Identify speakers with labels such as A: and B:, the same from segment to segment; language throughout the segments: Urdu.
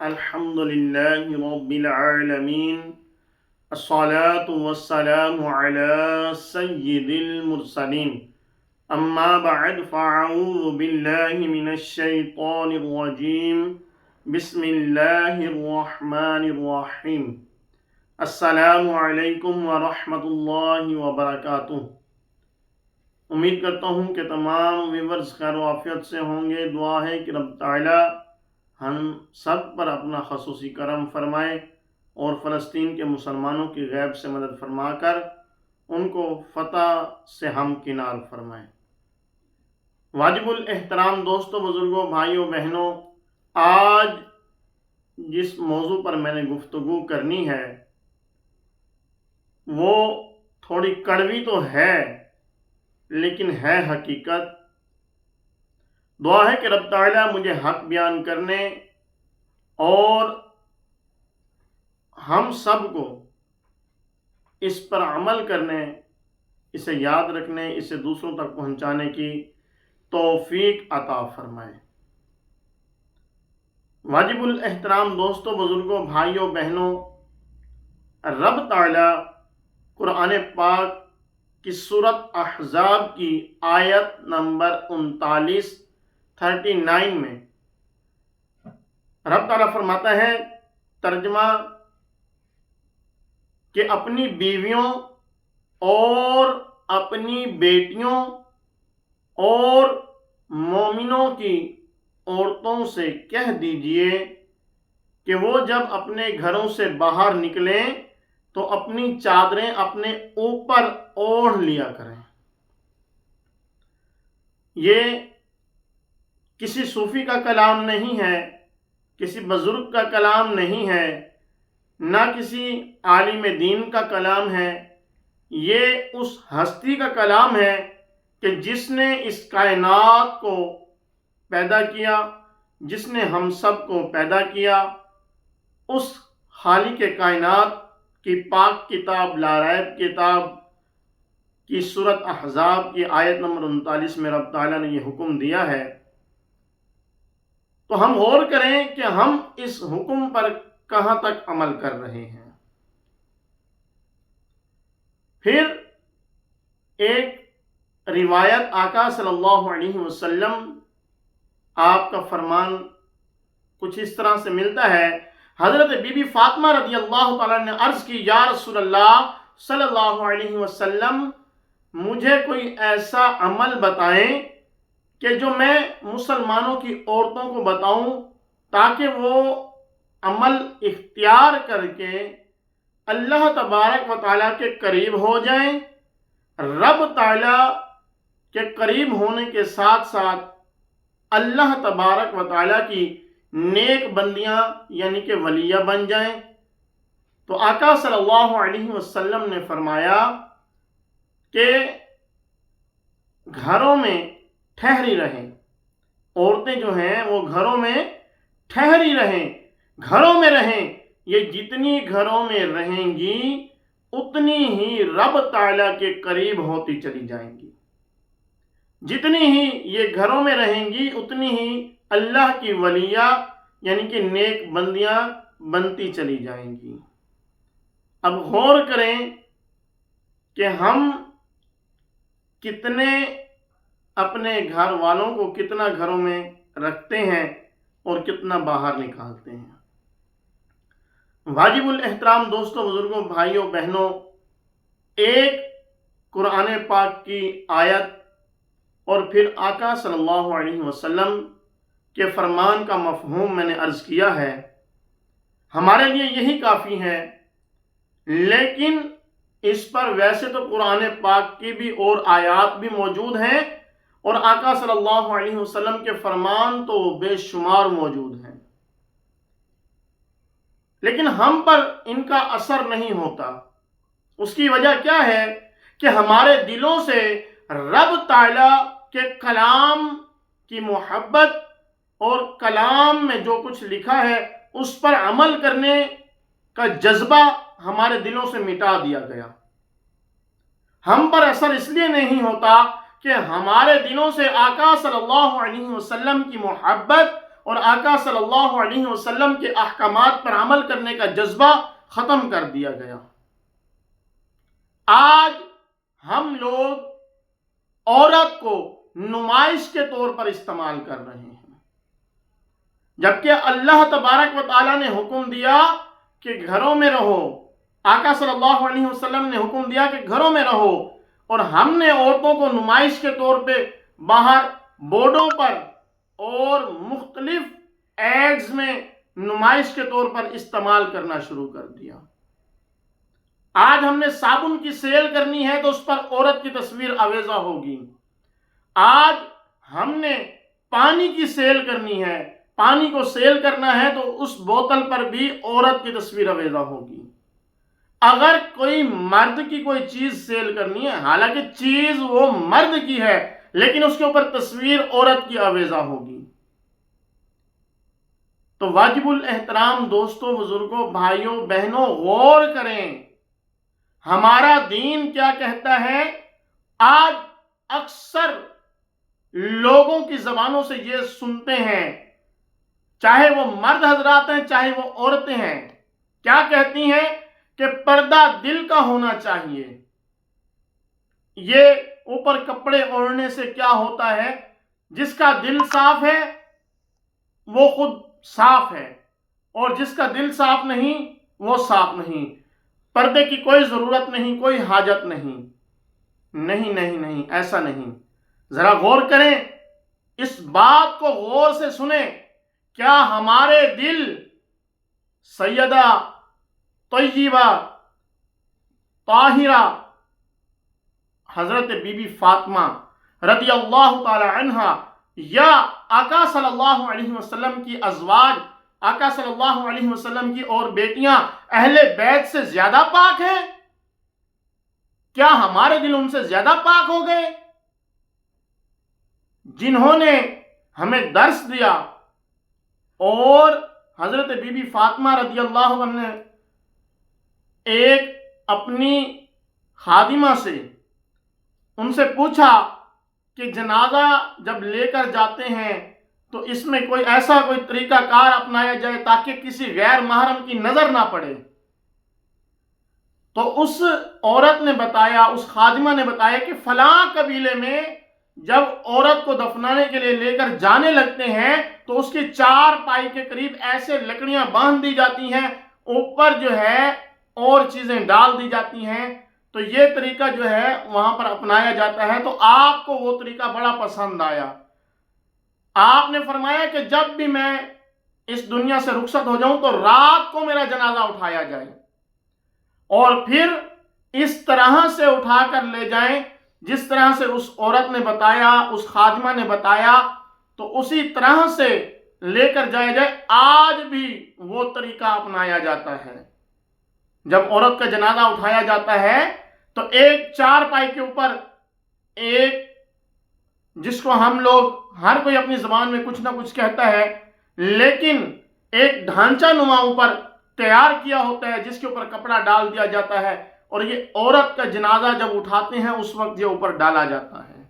A: الحمد لله رب العالمين الصلاة والسلام على سيد المرسلين أما بعد فأعوذ بالله من الشيطان الرجيم بسم الله الرحمن الرحيم السلام علیکم ورحمۃ اللہ وبرکاتہ۔ امید کرتا ہوں کہ تمام ویورز خیر و عافیت سے ہوں گے۔ دعا ہے کہ رب تعالی ہم سب پر اپنا خصوصی کرم فرمائے اور فلسطین کے مسلمانوں کی غیب سے مدد فرما کر ان کو فتح سے ہمکنار فرمائے۔ واجب الاحترام دوستوں، بزرگوں، بھائیوں، بہنوں، آج جس موضوع پر میں نے گفتگو کرنی ہے وہ تھوڑی کڑوی تو ہے لیکن ہے حقیقت۔ دعا ہے کہ رب تعالیٰ مجھے حق بیان کرنے اور ہم سب کو اس پر عمل کرنے، اسے یاد رکھنے، اسے دوسروں تک پہنچانے کی توفیق عطا فرمائے۔ واجب الاحترام دوستوں، بزرگوں، بھائیوں، بہنوں، رب تعالیٰ قرآن پاک کی سورت احزاب کی آیت نمبر 39 میں رب تعالیٰ فرماتا ہے، ترجمہ، کہ اپنی بیویوں اور اپنی بیٹیوں اور مومنوں کی عورتوں سے کہہ دیجئے کہ وہ جب اپنے گھروں سے باہر نکلیں تو اپنی چادریں اپنے اوپر اوڑھ لیا کریں۔ یہ کسی صوفی کا کلام نہیں ہے، کسی بزرگ کا کلام نہیں ہے، نہ کسی عالم دین کا کلام ہے۔ یہ اس ہستی کا کلام ہے کہ جس نے اس کائنات کو پیدا کیا، جس نے ہم سب کو پیدا کیا، اس خالق کائنات کی پاک کتاب، لاریب کتاب کی سورت احزاب کی آیت نمبر 39 میں رب تعالیٰ نے یہ حکم دیا ہے۔ تو ہم غور کریں کہ ہم اس حکم پر کہاں تک عمل کر رہے ہیں۔ پھر ایک روایت آقا صلی اللہ علیہ وسلم آپ کا فرمان کچھ اس طرح سے ملتا ہے۔ حضرت بی بی فاطمہ رضی اللہ تعالیٰ نے عرض کی، یا رسول اللہ صلی اللہ علیہ وسلم، مجھے کوئی ایسا عمل بتائیں کہ جو میں مسلمانوں کی عورتوں کو بتاؤں تاکہ وہ عمل اختیار کر کے اللہ تبارک و تعالیٰ کے قریب ہو جائیں۔ رب تعالیٰ کے قریب ہونے کے ساتھ ساتھ اللہ تبارک و تعالیٰ کی نیک بندیاں یعنی کہ ولیہ بن جائیں۔ تو آقا صلی اللہ علیہ وسلم نے فرمایا کہ گھروں میں ٹھہری رہیں، عورتیں جو ہیں وہ گھروں میں ٹھہری رہیں، گھروں میں رہیں۔ یہ جتنی گھروں میں رہیں گی اتنی ہی رب تعالیٰ کے قریب ہوتی چلی جائیں گی، جتنی ہی یہ گھروں میں رہیں گی اتنی ہی اللہ کی ولیہ یعنی کہ نیک بندیاں بنتی چلی جائیں گی۔ اب غور کریں کہ ہم کتنے اپنے گھر والوں کو کتنا گھروں میں رکھتے ہیں اور کتنا باہر نکالتے ہیں۔ واجب الاحترام دوستوں، بزرگوں، بھائیوں، بہنوں، ایک قرآن پاک کی آیت اور پھر آقا صلی اللہ علیہ وسلم کے فرمان کا مفہوم میں نے عرض کیا ہے، ہمارے لیے یہی کافی ہے۔ لیکن اس پر ویسے تو قرآن پاک کی بھی اور آیات بھی موجود ہیں اور آقا صلی اللہ علیہ وسلم کے فرمان تو بے شمار موجود ہیں، لیکن ہم پر ان کا اثر نہیں ہوتا۔ اس کی وجہ کیا ہے کہ ہمارے دلوں سے رب تعالیٰ کے کلام کی محبت اور کلام میں جو کچھ لکھا ہے اس پر عمل کرنے کا جذبہ ہمارے دلوں سے مٹا دیا گیا۔ ہم پر اثر اس لیے نہیں ہوتا کہ ہمارے دلوں سے آقا صلی اللہ علیہ وسلم کی محبت اور آقا صلی اللہ علیہ وسلم کے احکامات پر عمل کرنے کا جذبہ ختم کر دیا گیا۔ آج ہم لوگ عورت کو نمائش کے طور پر استعمال کر رہے ہیں، جبکہ اللہ تبارک و تعالیٰ نے حکم دیا کہ گھروں میں رہو، آقا صلی اللہ علیہ وسلم نے حکم دیا کہ گھروں میں رہو، اور ہم نے عورتوں کو نمائش کے طور پہ باہر بورڈوں پر اور مختلف ایڈز میں نمائش کے طور پر استعمال کرنا شروع کر دیا۔ آج ہم نے صابن کی سیل کرنی ہے تو اس پر عورت کی تصویر آویزہ ہوگی۔ آج ہم نے پانی کی سیل کرنی ہے، پانی کو سیل کرنا ہے تو اس بوتل پر بھی عورت کی تصویر آویزہ ہوگی۔ اگر کوئی مرد کی کوئی چیز سیل کرنی ہے، حالانکہ چیز وہ مرد کی ہے، لیکن اس کے اوپر تصویر عورت کی آویزہ ہوگی۔ تو واجب الاحترام دوستوں، بزرگوں، بھائیوں، بہنوں، غور کریں ہمارا دین کیا کہتا ہے۔ آج اکثر لوگوں کی زبانوں سے یہ سنتے ہیں، چاہے وہ مرد حضرات ہیں چاہے وہ عورتیں ہیں، کیا کہتی ہیں کہ پردہ دل کا ہونا چاہیے۔ یہ اوپر کپڑے اوڑھنے سے کیا ہوتا ہے، جس کا دل صاف ہے وہ خود صاف ہے، اور جس کا دل صاف نہیں وہ صاف نہیں، پردے کی کوئی ضرورت نہیں، کوئی حاجت نہیں۔ نہیں نہیں نہیں، ایسا نہیں۔ ذرا غور کریں، اس بات کو غور سے سنیں، کیا ہمارے دل سیدہ طیبہ طاہرہ حضرت بی بی فاطمہ رضی اللہ تعالی عنہا یا آقا صلی اللہ علیہ وسلم کی ازواج، آقا صلی اللہ علیہ وسلم کی اور بیٹیاں اہل بیت سے زیادہ پاک ہیں؟ کیا ہمارے دل ان سے زیادہ پاک ہو گئے؟ جنہوں نے ہمیں درس دیا، اور حضرت بی بی فاطمہ رضی اللہ عنہ نے ایک اپنی خادمہ سے ان سے پوچھا کہ جنازہ جب لے کر جاتے ہیں تو اس میں کوئی ایسا کوئی طریقہ کار اپنایا جائے تاکہ کسی غیر محرم کی نظر نہ پڑے۔ تو اس عورت نے بتایا، اس خادمہ نے بتایا کہ فلاں قبیلے میں جب عورت کو دفنانے کے لیے لے کر جانے لگتے ہیں تو اس کی 4 پائی کے قریب ایسے لکڑیاں باندھ دی جاتی ہیں، اوپر جو ہے اور چیزیں ڈال دی جاتی ہیں، تو یہ طریقہ جو ہے وہاں پر اپنایا جاتا ہے۔ تو آپ کو وہ طریقہ بڑا پسند آیا۔ آپ نے فرمایا کہ جب بھی میں اس دنیا سے رخصت ہو جاؤں تو رات کو میرا جنازہ اٹھایا جائے، اور پھر اس طرح سے اٹھا کر لے جائیں جس طرح سے اس عورت نے بتایا، اس خادمہ نے بتایا، تو اسی طرح سے لے کر جایا جائے۔ آج بھی وہ طریقہ اپنایا جاتا ہے۔ جب عورت کا جنازہ اٹھایا جاتا ہے تو ایک 4 پائی کے اوپر ایک، جس کو ہم لوگ ہر کوئی اپنی زبان میں کچھ نہ کچھ کہتا ہے، لیکن ایک ڈھانچہ نما اوپر تیار کیا ہوتا ہے جس کے اوپر کپڑا ڈال دیا جاتا ہے، اور یہ عورت کا جنازہ جب اٹھاتے ہیں اس وقت یہ اوپر ڈالا جاتا ہے۔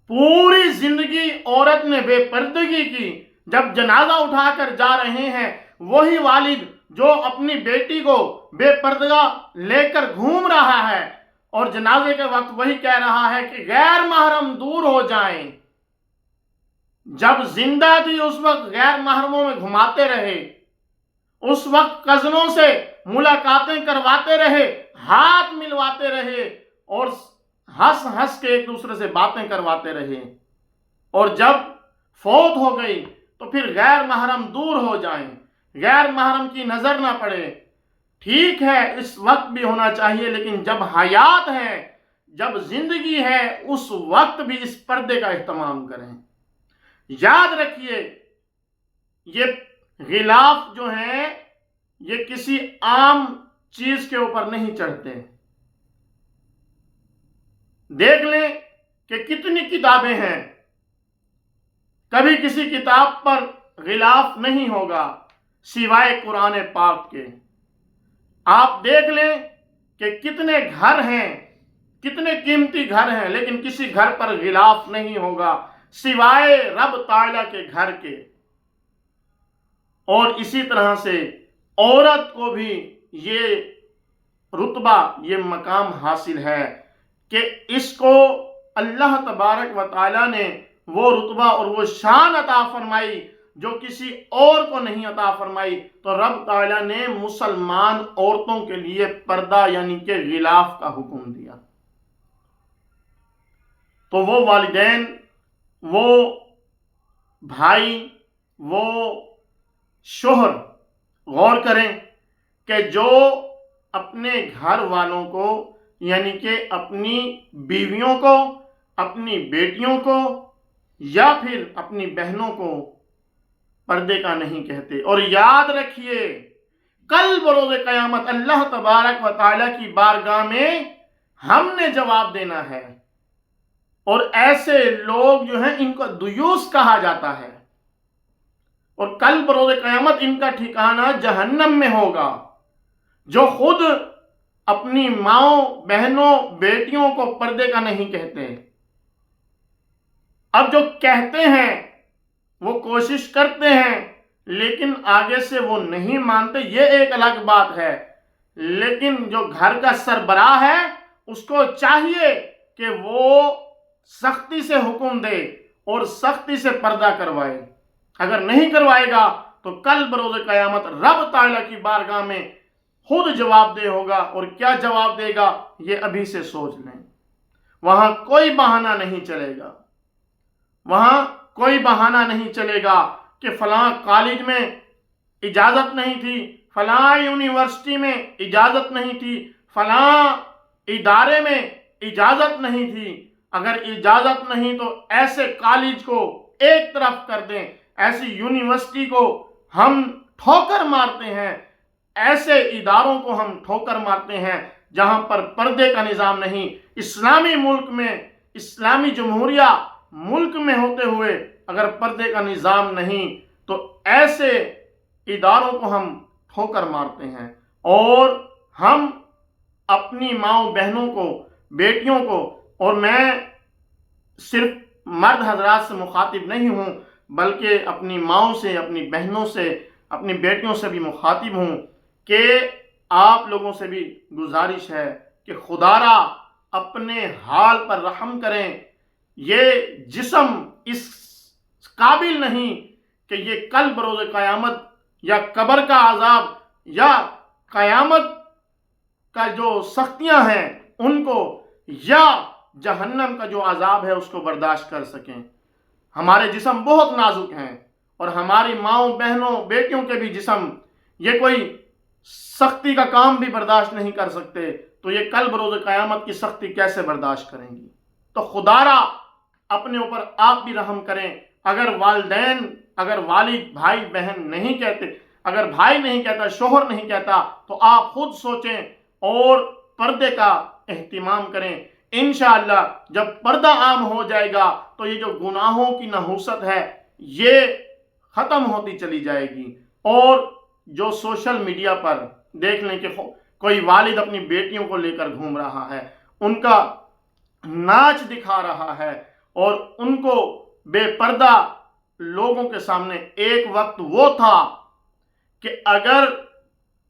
A: پوری زندگی عورت نے بے پردگی کی، جب جنازہ اٹھا کر جا رہے ہیں وہی والد جو اپنی بیٹی کو بے پردہ لے کر گھوم رہا ہے، اور جنازے کے وقت وہی کہہ رہا ہے کہ غیر محرم دور ہو جائیں۔ جب زندہ تھی اس وقت غیر محرموں میں گھماتے رہے، اس وقت کزنوں سے ملاقاتیں کرواتے رہے، ہاتھ ملواتے رہے، اور ہنس ہنس کے ایک دوسرے سے باتیں کرواتے رہے، اور جب فوت ہو گئی تو پھر غیر محرم دور ہو جائیں، غیر محرم کی نظر نہ پڑے۔ ٹھیک ہے، اس وقت بھی ہونا چاہیے، لیکن جب حیات ہے، جب زندگی ہے، اس وقت بھی اس پردے کا اہتمام کریں۔ یاد رکھیے، یہ غلاف جو ہیں یہ کسی عام چیز کے اوپر نہیں چڑھتے۔ دیکھ لیں کہ کتنی کتابیں ہیں، کبھی کسی کتاب پر غلاف نہیں ہوگا سوائے قرآن پاک کے۔ آپ دیکھ لیں کہ کتنے گھر ہیں، کتنے قیمتی گھر ہیں، لیکن کسی گھر پر غلاف نہیں ہوگا سوائے رب تعالیٰ کے گھر کے۔ اور اسی طرح سے عورت کو بھی یہ رتبہ، یہ مقام حاصل ہے کہ اس کو اللہ تبارک و تعالیٰ نے وہ رتبہ اور وہ شان عطا فرمائی جو کسی اور کو نہیں عطا فرمائی۔ تو رب تعالیٰ نے مسلمان عورتوں کے لیے پردہ یعنی کہ غلاف کا حکم دیا۔ تو وہ والدین، وہ بھائی، وہ شوہر غور کریں کہ جو اپنے گھر والوں کو یعنی کہ اپنی بیویوں کو، اپنی بیٹیوں کو یا پھر اپنی بہنوں کو پردے کا نہیں کہتے۔ اور یاد رکھیے کل بروز قیامت اللہ تبارک و تعالیٰ کی بارگاہ میں ہم نے جواب دینا ہے، اور ایسے لوگ جو ہیں ان کو دیوس کہا جاتا ہے، اور کل بروز قیامت ان کا ٹھکانہ جہنم میں ہوگا، جو خود اپنی ماؤں، بہنوں، بیٹیوں کو پردے کا نہیں کہتے۔ اب جو کہتے ہیں، وہ کوشش کرتے ہیں، لیکن آگے سے وہ نہیں مانتے، یہ ایک الگ بات ہے۔ لیکن جو گھر کا سربراہ ہے اس کو چاہیے کہ وہ سختی سے حکم دے اور سختی سے پردہ کروائے۔ اگر نہیں کروائے گا تو کل بروز قیامت رب تعالیٰ کی بارگاہ میں خود جواب دہ ہوگا، اور کیا جواب دے گا یہ ابھی سے سوچ لیں۔ وہاں کوئی بہانہ نہیں چلے گا، وہاں کوئی بہانہ نہیں چلے گا کہ فلاں کالج میں اجازت نہیں تھی، فلاں یونیورسٹی میں اجازت نہیں تھی، فلاں ادارے میں اجازت نہیں تھی۔ اگر اجازت نہیں تو ایسے کالج کو ایک طرف کر دیں، ایسی یونیورسٹی کو ہم ٹھوکر مارتے ہیں، ایسے اداروں کو ہم ٹھوکر مارتے ہیں جہاں پر پردے کا نظام نہیں۔ اسلامی ملک میں، اسلامی جمہوریہ ملک میں ہوتے ہوئے اگر پردے کا نظام نہیں تو ایسے اداروں کو ہم ٹھوکر مارتے ہیں، اور ہم اپنی ماؤں، بہنوں کو، بیٹیوں کو، اور میں صرف مرد حضرات سے مخاطب نہیں ہوں بلکہ اپنی ماؤں سے، اپنی بہنوں سے، اپنی بیٹیوں سے بھی مخاطب ہوں کہ آپ لوگوں سے بھی گزارش ہے کہ خدا را اپنے حال پر رحم کریں۔ یہ جسم اس قابل نہیں کہ یہ کل بروز قیامت یا قبر کا عذاب یا قیامت کا جو سختیاں ہیں ان کو یا جہنم کا جو عذاب ہے اس کو برداشت کر سکیں۔ ہمارے جسم بہت نازک ہیں، اور ہماری ماؤں، بہنوں، بیٹیوں کے بھی جسم یہ کوئی سختی کا کام بھی برداشت نہیں کر سکتے، تو یہ کل بروز قیامت کی سختی کیسے برداشت کریں گی؟ تو خدا را اپنے اوپر آپ بھی رحم کریں۔ اگر والدین، اگر والد، بھائی، بہن نہیں کہتے، اگر بھائی نہیں کہتا، شوہر نہیں کہتا، تو آپ خود سوچیں اور پردے کا اہتمام کریں۔ انشاءاللہ جب پردہ عام ہو جائے گا تو یہ جو گناہوں کی نحوست ہے یہ ختم ہوتی چلی جائے گی۔ اور جو سوشل میڈیا پر دیکھ لیں کہ کوئی والد اپنی بیٹیوں کو لے کر گھوم رہا ہے، ان کا ناچ دکھا رہا ہے، اور ان کو بے پردہ لوگوں کے سامنے، ایک وقت وہ تھا کہ اگر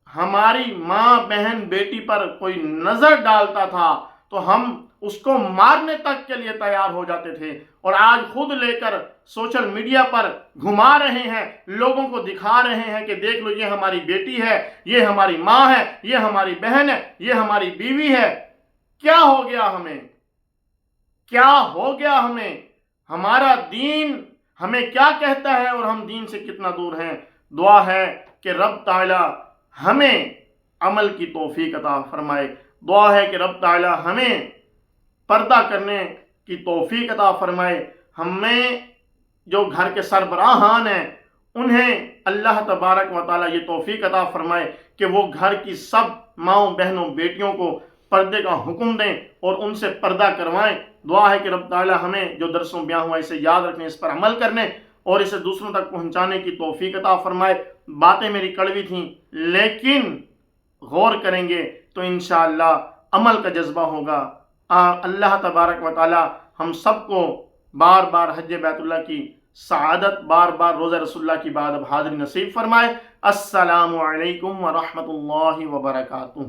A: ہماری ماں، بہن، بیٹی پر کوئی نظر ڈالتا تھا تو ہم اس کو مارنے تک کے لیے تیار ہو جاتے تھے، اور آج خود لے کر سوشل میڈیا پر گھما رہے ہیں، لوگوں کو دکھا رہے ہیں کہ دیکھ لو یہ ہماری بیٹی ہے، یہ ہماری ماں ہے، یہ ہماری بہن ہے، یہ ہماری بیوی ہے۔ کیا ہو گیا ہمیں؟ کیا ہو گیا ہمیں؟ ہمارا دین ہمیں کیا کہتا ہے اور ہم دین سے کتنا دور ہیں؟ دعا ہے کہ رب تعالی ہمیں عمل کی توفیق عطا فرمائے، دعا ہے کہ رب تعالی ہمیں پردہ کرنے کی توفیق عطا فرمائے، ہمیں جو گھر کے سربراہان ہیں انہیں اللہ تبارک و تعالی یہ توفیق عطا فرمائے کہ وہ گھر کی سب ماؤں، بہنوں، بیٹیوں کو پردے کا حکم دیں اور ان سے پردہ کروائیں۔ دعا ہے کہ رب تعالی ہمیں جو درسوں بیان ہوا اسے یاد رکھنے، اس پر عمل کرنے اور اسے دوسروں تک پہنچانے کی توفیق عطا فرمائے۔ باتیں میری کڑوی تھیں لیکن غور کریں گے تو انشاءاللہ عمل کا جذبہ ہوگا۔ اللہ تبارک و تعالی ہم سب کو بار بار حج بیت اللہ کی سعادت، بار بار روزہ رسول اللہ کی بعد اب حاضری نصیب فرمائے۔ السلام علیکم ورحمۃ اللہ وبرکاتہ۔